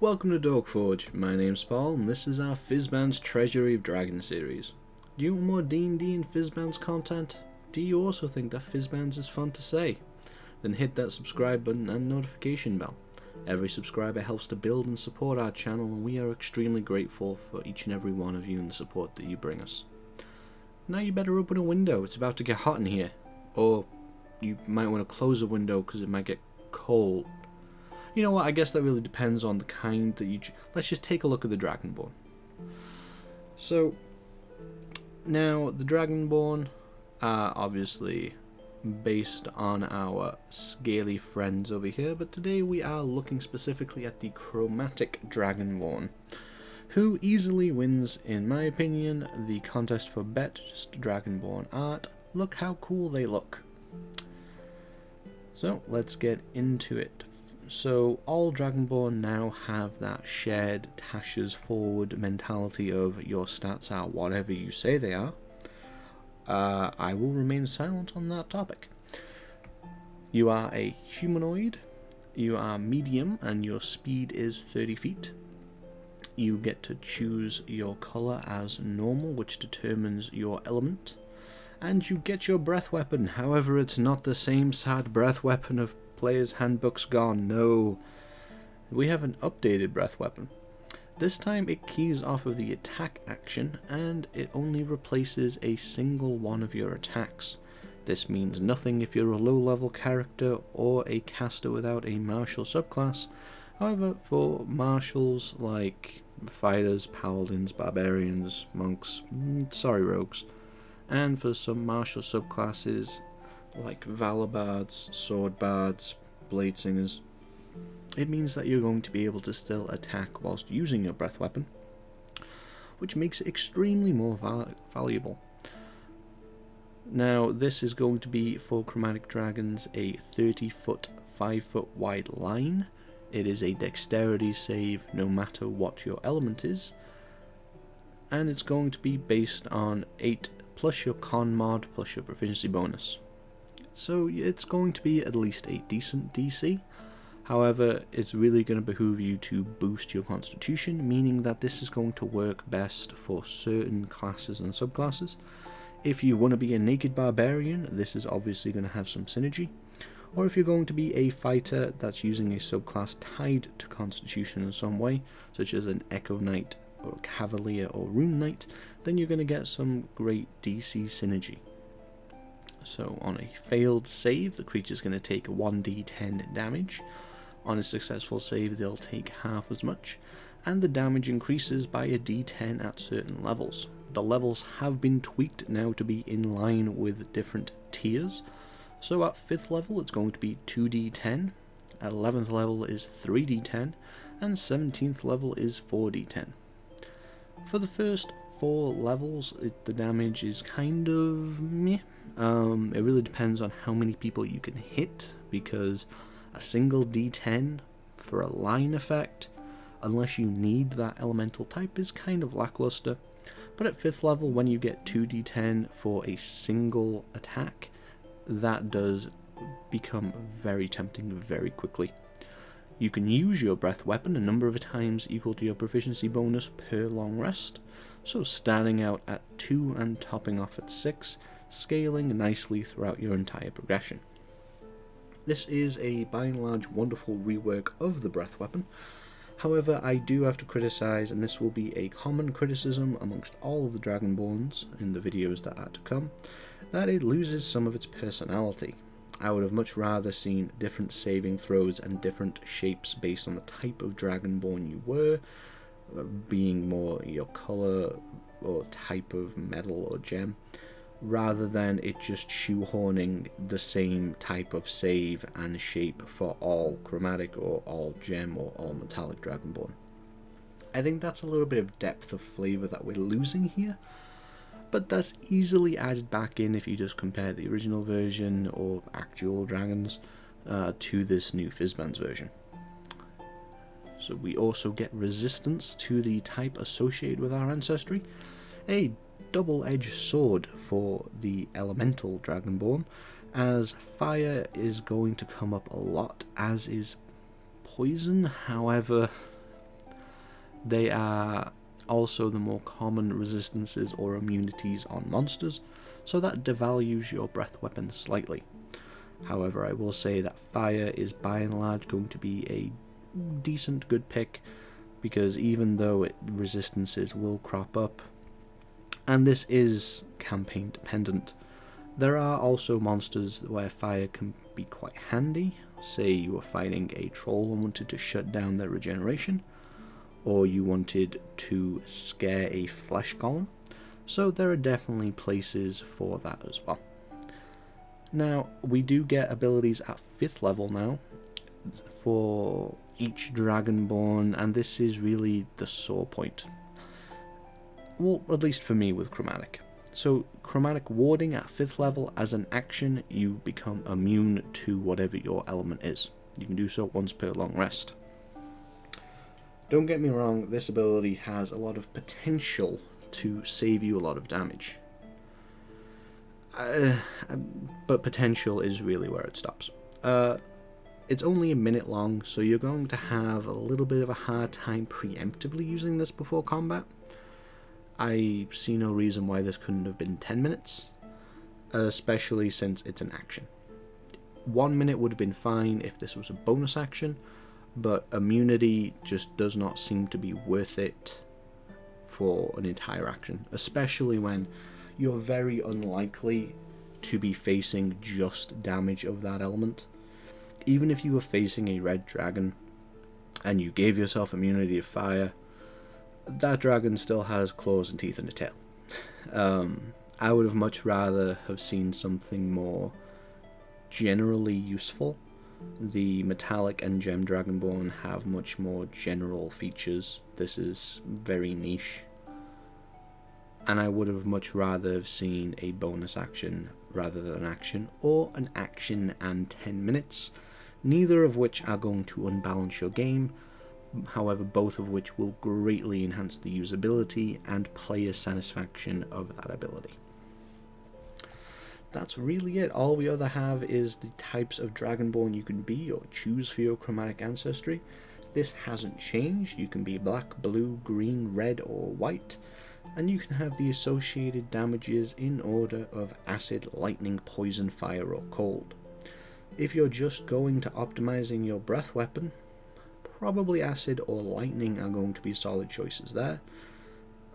Welcome to Dork Forge. My name's Paul, and this is our Fizban's Treasury of Dragons series. Do you want more D&D and Fizban's content? Do you also think that Fizban's is fun to say? Then hit that subscribe button and notification bell. Every subscriber helps to build and support our channel, and we are extremely grateful for each and every one of you and the support that you bring us. Now you better open a window, it's about to get hot in here. Or you might want to close a window because it might get cold. You know what, I guess that really depends on the kind that you let's just take a look at the Dragonborn. So, now the Dragonborn are obviously based on our scaly friends over here, but today we are looking specifically at the Chromatic Dragonborn, who easily wins, in my opinion, the contest for Best Dragonborn art. Look how cool they look. So, let's get into it. So, all Dragonborn now have that shared Tasha's forward mentality of your stats are whatever you say they are. I will remain silent on that topic. You are a humanoid, you are medium, and your speed is 30 feet. You get to choose your colour as normal, which determines your element. And you get your breath weapon, however it's not the same sad breath weapon of Player's Handbook's gone. No, we have an updated breath weapon. This time it keys off of the attack action, and it only replaces a single one of your attacks. This means nothing if you're a low level character or a caster without a martial subclass. However, for martials like fighters, paladins, barbarians, monks, rogues, and for some martial subclasses like Valor Bards, Sword Bards, Blade Singers, it means that you're going to be able to still attack whilst using your breath weapon, which makes it extremely more valuable. Now, this is going to be for Chromatic Dragons a 30-foot, 5-foot wide line. It is a dexterity save no matter what your element is, and it's going to be based on 8 plus your con mod plus your proficiency bonus. So it's going to be at least a decent DC. However, it's really going to behoove you to boost your constitution, meaning that this is going to work best for certain classes and subclasses. If you want to be a naked barbarian, this is obviously going to have some synergy. Or if you're going to be a fighter that's using a subclass tied to constitution in some way, such as an Echo Knight or Cavalier or Rune Knight, then you're going to get some great DC synergy. So on a failed save, the creature's going to take 1d10 damage. On a successful save, they'll take half as much, and the damage increases by a d10 at certain levels. The levels have been tweaked now to be in line with different tiers. So at 5th level, it's going to be 2d10, at 11th level is 3d10, and 17th level is 4d10. For the first 4 levels, the damage is kind of meh. It really depends on how many people you can hit, because a single d10 for a line effect, unless you need that elemental type, is kind of lackluster. But at 5th level, when you get 2d10 for a single attack, that does become very tempting very quickly. You can use your breath weapon a number of times equal to your proficiency bonus per long rest, so starting out at 2 and topping off at 6, scaling nicely throughout your entire progression. This is a by and large wonderful rework of the breath weapon. However, I do have to criticize, and this will be a common criticism amongst all of the Dragonborns in the videos that are to come, that it loses some of its personality. I would have much rather seen different saving throws and different shapes based on the type of Dragonborn you were, being more your colour or type of metal or gem, rather than it just shoehorning the same type of save and shape for all chromatic or all gem or all metallic Dragonborn. I think that's a little bit of depth of flavour that we're losing here, but that's easily added back in if you just compare the original version or actual dragons to this new Fizban's version. So we also get resistance to the type associated with our ancestry, a double-edged sword for the elemental Dragonborn, as fire is going to come up a lot, as is poison. However, They are also the more common resistances or immunities on monsters, so that devalues your breath weapon slightly. However, I will say that fire is by and large going to be a decent good pick, because even though resistances will crop up, and this is campaign dependent, there are also monsters where fire can be quite handy. Say you were fighting a troll and wanted to shut down their regeneration, or you wanted to scare a flesh golem, so there are definitely places for that as well. Now, we do get abilities at 5th level now for each Dragonborn, and this is really the sore point. Well, at least for me with Chromatic. So, Chromatic Warding at 5th level, as an action, you become immune to whatever your element is. You can do so once per long rest. Don't get me wrong, this ability has a lot of potential to save you a lot of damage. But potential is really where it stops. It's only a minute long, so you're going to have a little bit of a hard time preemptively using this before combat. I see no reason why this couldn't have been 10 minutes, especially since it's an action. 1 minute would have been fine if this was a bonus action, but immunity just does not seem to be worth it for an entire action, especially when you're very unlikely to be facing just damage of that element. Even if you were facing a red dragon and you gave yourself immunity to fire, that dragon still has claws and teeth and a tail. I would have much rather have seen something more generally useful. The metallic and gem dragonborn have much more general features. This is very niche, and I would have much rather have seen a bonus action rather than an action, or an action and 10 minutes, neither of which are going to unbalance your game, however both of which will greatly enhance the usability and player satisfaction of that ability. That's really it. All we other have is the types of Dragonborn you can be or choose for your chromatic ancestry. This hasn't changed. You can be black, blue, green, red, or white, and you can have the associated damages in order of acid, lightning, poison, fire, or cold. If you're just going to optimizing your breath weapon, probably acid or lightning are going to be solid choices there.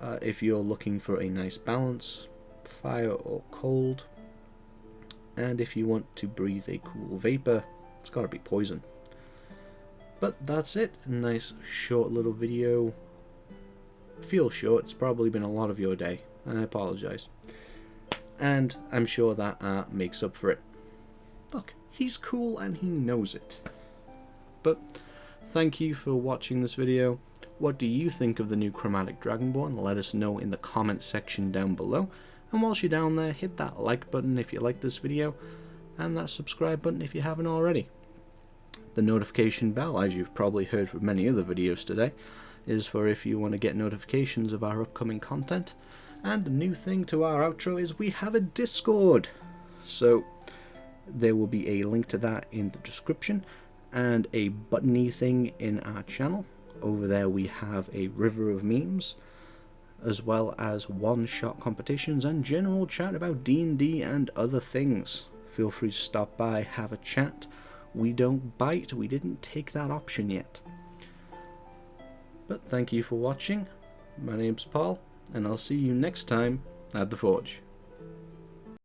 If you're looking for a nice balance, fire or cold. And if you want to breathe a cool vapor, it's gotta be poison. But that's it. A nice short little video. Feels short, it's probably been a lot of your day. I apologize. And I'm sure that art makes up for it. Look, he's cool and he knows it. But thank you for watching this video. What do you think of the new Chromatic Dragonborn? Let us know in the comment section down below. And whilst you're down there, hit that like button if you like this video, and that subscribe button if you haven't already. The notification bell, as you've probably heard from many other videos today, is for if you want to get notifications of our upcoming content. And a new thing to our outro is we have a Discord. So there will be a link to that in the description, and a buttony thing in our channel. Over there we have a river of memes, as well as one-shot competitions and general chat about D&D and other things. Feel free to stop by, have a chat. We don't bite, we didn't take that option yet. But thank you for watching. My name's Paul, and I'll see you next time at the Forge.